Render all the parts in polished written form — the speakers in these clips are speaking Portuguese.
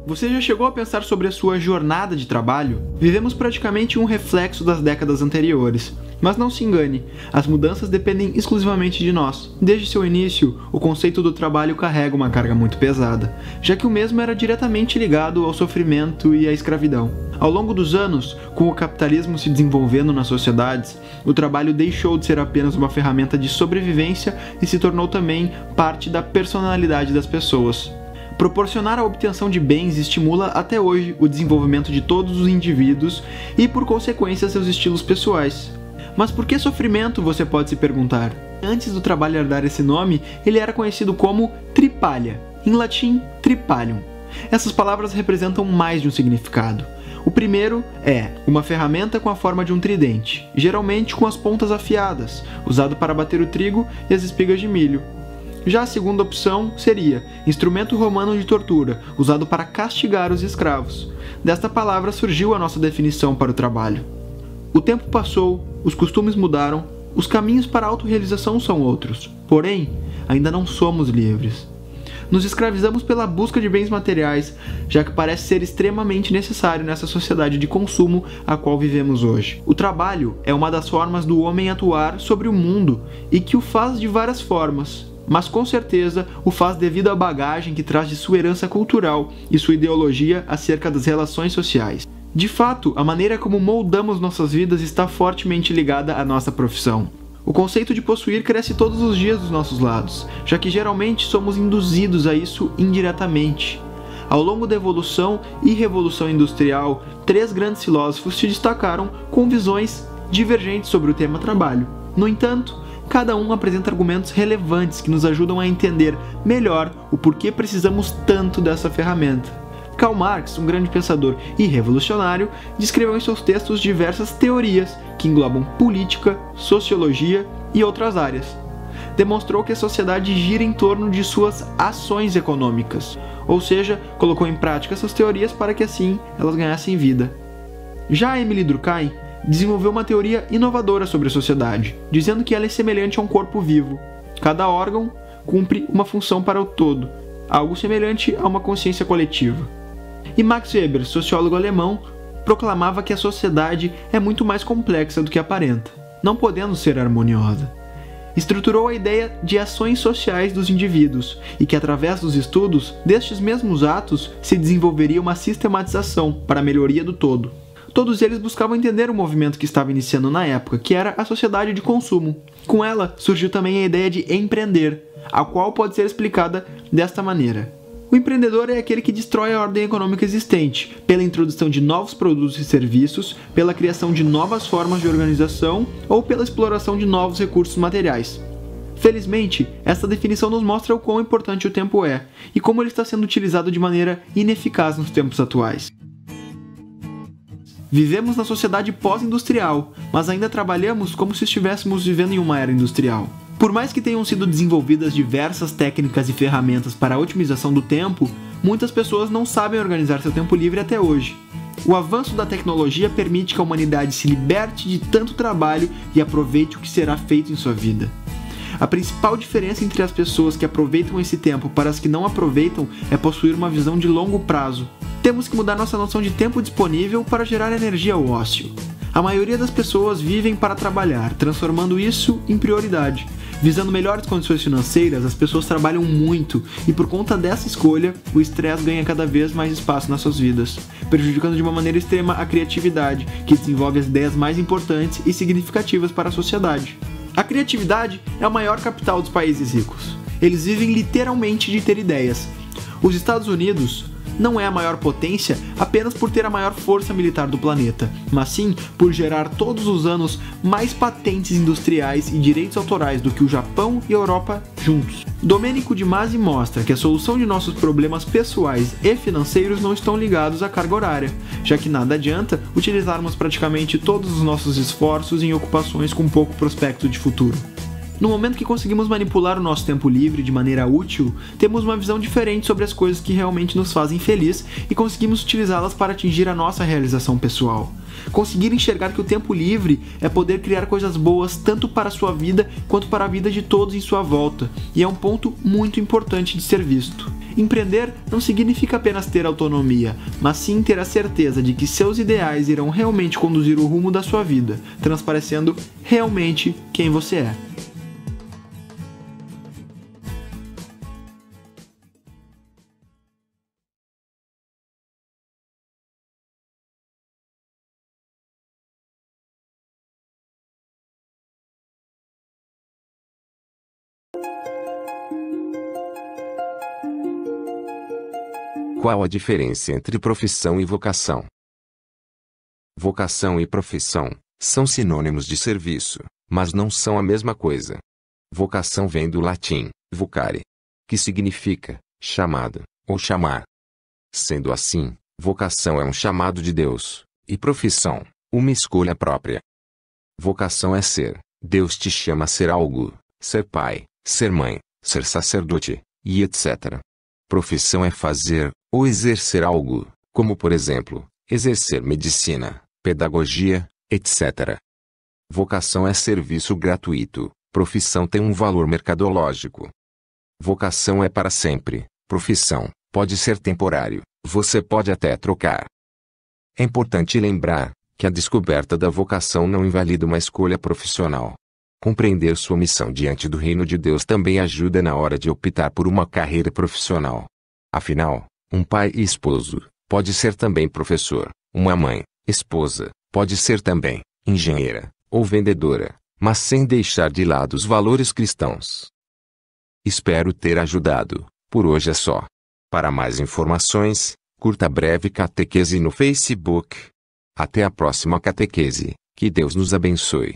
Você já chegou a pensar sobre a sua jornada de trabalho? Vivemos praticamente um reflexo das décadas anteriores. Mas não se engane, as mudanças dependem exclusivamente de nós. Desde seu início, o conceito do trabalho carrega uma carga muito pesada, já que o mesmo era diretamente ligado ao sofrimento e à escravidão. Ao longo dos anos, com o capitalismo se desenvolvendo nas sociedades, o trabalho deixou de ser apenas uma ferramenta de sobrevivência e se tornou também parte da personalidade das pessoas. Proporcionar a obtenção de bens estimula até hoje o desenvolvimento de todos os indivíduos e, por consequência, seus estilos pessoais. Mas por que sofrimento, você pode se perguntar? Antes do trabalho herdar esse nome, ele era conhecido como tripalha, em latim tripalium. Essas palavras representam mais de um significado. O primeiro é uma ferramenta com a forma de um tridente, geralmente com as pontas afiadas, usado para bater o trigo e as espigas de milho. Já a segunda opção seria instrumento romano de tortura, usado para castigar os escravos. Desta palavra surgiu a nossa definição para o trabalho. O tempo passou, os costumes mudaram, os caminhos para a autorrealização são outros. Porém, ainda não somos livres. Nos escravizamos pela busca de bens materiais, já que parece ser extremamente necessário nessa sociedade de consumo a qual vivemos hoje. O trabalho é uma das formas do homem atuar sobre o mundo e que o faz de várias formas, mas com certeza o faz devido à bagagem que traz de sua herança cultural e sua ideologia acerca das relações sociais. De fato, a maneira como moldamos nossas vidas está fortemente ligada à nossa profissão. O conceito de possuir cresce todos os dias dos nossos lados, já que geralmente somos induzidos a isso indiretamente. Ao longo da evolução e revolução industrial, 3 grandes filósofos se destacaram com visões divergentes sobre o tema trabalho. No entanto, cada um apresenta argumentos relevantes que nos ajudam a entender melhor o porquê precisamos tanto dessa ferramenta. Karl Marx, um grande pensador e revolucionário, descreveu em seus textos diversas teorias que englobam política, sociologia e outras áreas. Demonstrou que a sociedade gira em torno de suas ações econômicas, ou seja, colocou em prática essas teorias para que assim elas ganhassem vida. Já Emile Durkheim desenvolveu uma teoria inovadora sobre a sociedade, dizendo que ela é semelhante a um corpo vivo. Cada órgão cumpre uma função para o todo, algo semelhante a uma consciência coletiva. E Max Weber, sociólogo alemão, proclamava que a sociedade é muito mais complexa do que aparenta, não podendo ser harmoniosa. Estruturou a ideia de ações sociais dos indivíduos e que, através dos estudos destes mesmos atos, se desenvolveria uma sistematização para a melhoria do todo. Todos eles buscavam entender o movimento que estava iniciando na época, que era a sociedade de consumo. Com ela, surgiu também a ideia de empreender, a qual pode ser explicada desta maneira. O empreendedor é aquele que destrói a ordem econômica existente, pela introdução de novos produtos e serviços, pela criação de novas formas de organização ou pela exploração de novos recursos materiais. Felizmente, esta definição nos mostra o quão importante o tempo é e como ele está sendo utilizado de maneira ineficaz nos tempos atuais. Vivemos na sociedade pós-industrial, mas ainda trabalhamos como se estivéssemos vivendo em uma era industrial. Por mais que tenham sido desenvolvidas diversas técnicas e ferramentas para a otimização do tempo, muitas pessoas não sabem organizar seu tempo livre até hoje. O avanço da tecnologia permite que a humanidade se liberte de tanto trabalho e aproveite o que será feito em sua vida. A principal diferença entre as pessoas que aproveitam esse tempo para as que não aproveitam é possuir uma visão de longo prazo. Temos que mudar nossa noção de tempo disponível para gerar energia ao ócio. A maioria das pessoas vivem para trabalhar, transformando isso em prioridade. Visando melhores condições financeiras, as pessoas trabalham muito e por conta dessa escolha, o estresse ganha cada vez mais espaço nas suas vidas, prejudicando de uma maneira extrema a criatividade, que desenvolve as ideias mais importantes e significativas para a sociedade. A criatividade é o maior capital dos países ricos. Eles vivem literalmente de ter ideias. Os Estados Unidos não é a maior potência apenas por ter a maior força militar do planeta, mas sim por gerar todos os anos mais patentes industriais e direitos autorais do que o Japão e a Europa juntos. Domenico de Masi mostra que a solução de nossos problemas pessoais e financeiros não estão ligados à carga horária, já que nada adianta utilizarmos praticamente todos os nossos esforços em ocupações com pouco prospecto de futuro. No momento que conseguimos manipular o nosso tempo livre de maneira útil, temos uma visão diferente sobre as coisas que realmente nos fazem feliz e conseguimos utilizá-las para atingir a nossa realização pessoal. Conseguir enxergar que o tempo livre é poder criar coisas boas tanto para a sua vida quanto para a vida de todos em sua volta, e é um ponto muito importante de ser visto. Empreender não significa apenas ter autonomia, mas sim ter a certeza de que seus ideais irão realmente conduzir o rumo da sua vida, transparecendo realmente quem você é. Qual a diferença entre profissão e vocação? Vocação e profissão são sinônimos de serviço, mas não são a mesma coisa. Vocação vem do latim vocare, que significa chamado ou chamar. Sendo assim, vocação é um chamado de Deus, e profissão, uma escolha própria. Vocação é ser, Deus te chama a ser algo, ser pai, ser mãe, ser sacerdote, e etc. Profissão é fazer ou exercer algo, como por exemplo, exercer medicina, pedagogia, etc. Vocação é serviço gratuito, profissão tem um valor mercadológico. Vocação é para sempre, profissão pode ser temporário, você pode até trocar. É importante lembrar que a descoberta da vocação não invalida uma escolha profissional. Compreender sua missão diante do reino de Deus também ajuda na hora de optar por uma carreira profissional. Afinal, um pai e esposo pode ser também professor, uma mãe, esposa, pode ser também engenheira ou vendedora, mas sem deixar de lado os valores cristãos. Espero ter ajudado. Por hoje é só. Para mais informações, curta a breve catequese no Facebook. Até a próxima catequese. Que Deus nos abençoe.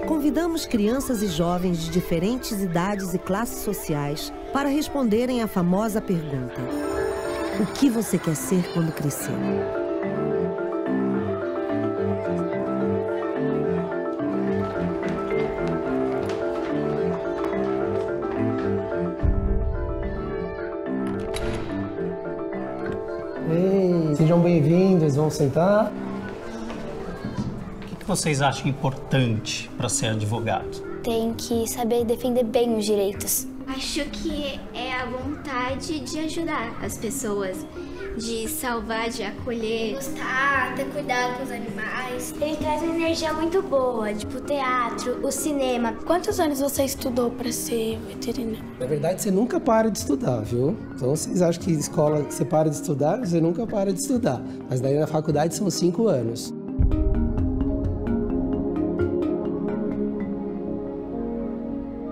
Convidamos crianças e jovens de diferentes idades e classes sociais para responderem à famosa pergunta: o que você quer ser quando crescer? Ei, sejam bem-vindos, vamos sentar. O que vocês acham importante para ser advogado? Tem que saber defender bem os direitos. Acho que é a vontade de ajudar as pessoas, de salvar, de acolher. Gostar, ter cuidado com os animais. Ele traz uma energia muito boa, tipo o teatro, o cinema. Quantos anos você estudou para ser veterinário? Na verdade, você nunca para de estudar, viu? Então, vocês acham que escola você para de estudar? Você nunca para de estudar. Mas daí na faculdade são 5 anos.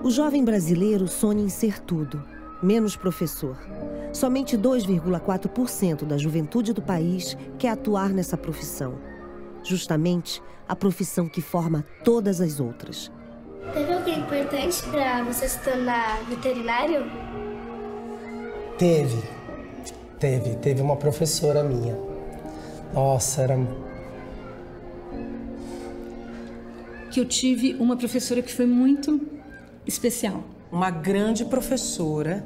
O jovem brasileiro sonha em ser tudo, menos professor. Somente 2,4% da juventude do país quer atuar nessa profissão. Justamente a profissão que forma todas as outras. Teve alguém importante para você se tornar veterinário? Teve uma professora minha. Nossa, era... Que eu tive uma professora que foi muito especial. Uma grande professora,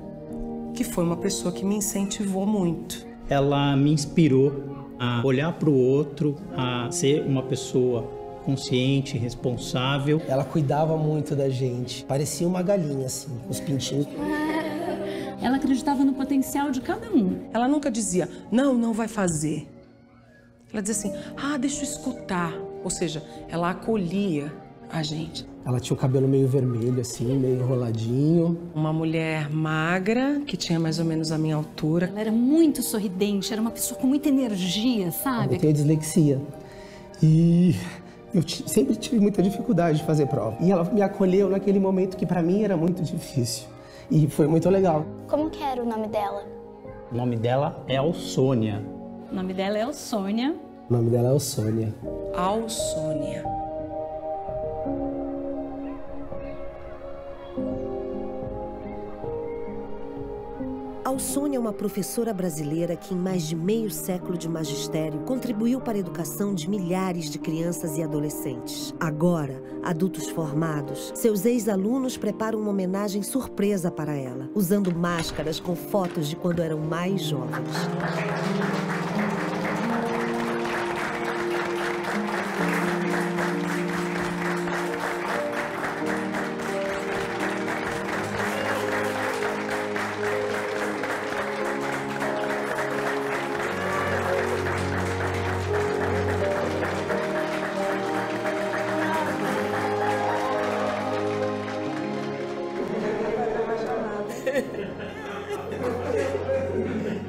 que foi uma pessoa que me incentivou muito. Ela me inspirou a olhar para o outro, a ser uma pessoa consciente, responsável. Ela cuidava muito da gente. Parecia uma galinha, assim, com os pintinhos. Ela acreditava no potencial de cada um. Ela nunca dizia, não vai fazer. Ela dizia assim, deixa eu escutar. Ou seja, ela acolhia a gente. Ela tinha o cabelo meio vermelho, assim, meio enroladinho. Uma mulher magra, que tinha mais ou menos a minha altura. Ela era muito sorridente, era uma pessoa com muita energia, sabe? Eu tenho dislexia. E eu sempre tive muita dificuldade de fazer prova. E ela me acolheu naquele momento que pra mim era muito difícil. E foi muito legal. Como que era o nome dela? O nome dela é Alsônia. O nome dela é Alsônia. O nome dela é Alsônia. Alsônia. Alsônia é uma professora brasileira que, em mais de meio século de magistério, contribuiu para a educação de milhares de crianças e adolescentes. Agora, adultos formados, seus ex-alunos preparam uma homenagem surpresa para ela, usando máscaras com fotos de quando eram mais jovens.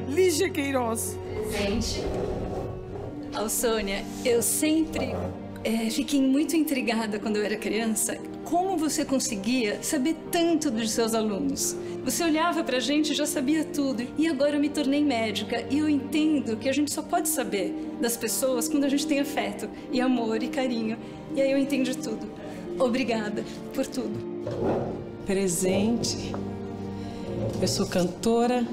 Lígia Queiroz. Presente. Alsônia, eu sempre fiquei muito intrigada quando eu era criança. Como você conseguia saber tanto dos seus alunos? Você olhava pra gente e já sabia tudo. E agora eu me tornei médica e eu entendo que a gente só pode saber das pessoas quando a gente tem afeto e amor e carinho. E aí eu entendi tudo. Obrigada por tudo. Presente. Eu sou cantora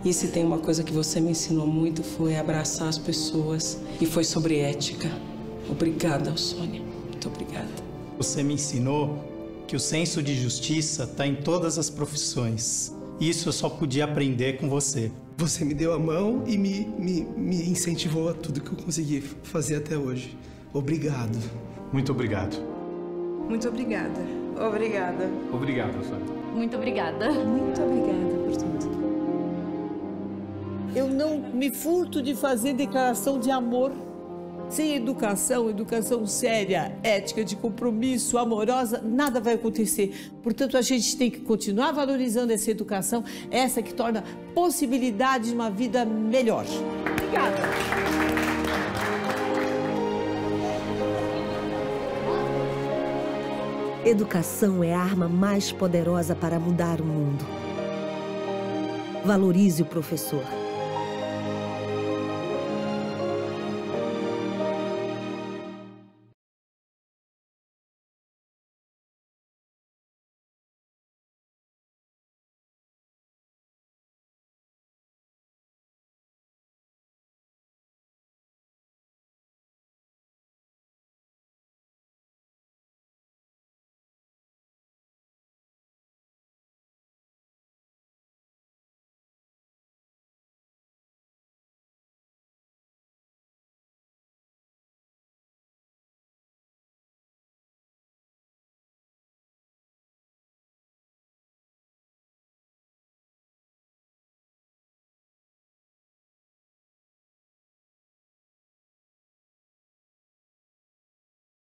e se tem uma coisa que você me ensinou muito foi abraçar as pessoas e foi sobre ética. Obrigada, Alsônia. Muito obrigada. Você me ensinou que o senso de justiça está em todas as profissões. Isso eu só podia aprender com você. Você me deu a mão e me incentivou a tudo que eu consegui fazer até hoje. Obrigado. Muito obrigado. Muito obrigada. Obrigada. Obrigado, professor. Muito obrigada. Muito obrigada por tudo. Eu não me furto de fazer declaração de amor. Sem educação séria, ética, de compromisso, amorosa, nada vai acontecer. Portanto, a gente tem que continuar valorizando essa educação, essa que torna possibilidade de uma vida melhor. Obrigada. Educação é a arma mais poderosa para mudar o mundo. Valorize o professor.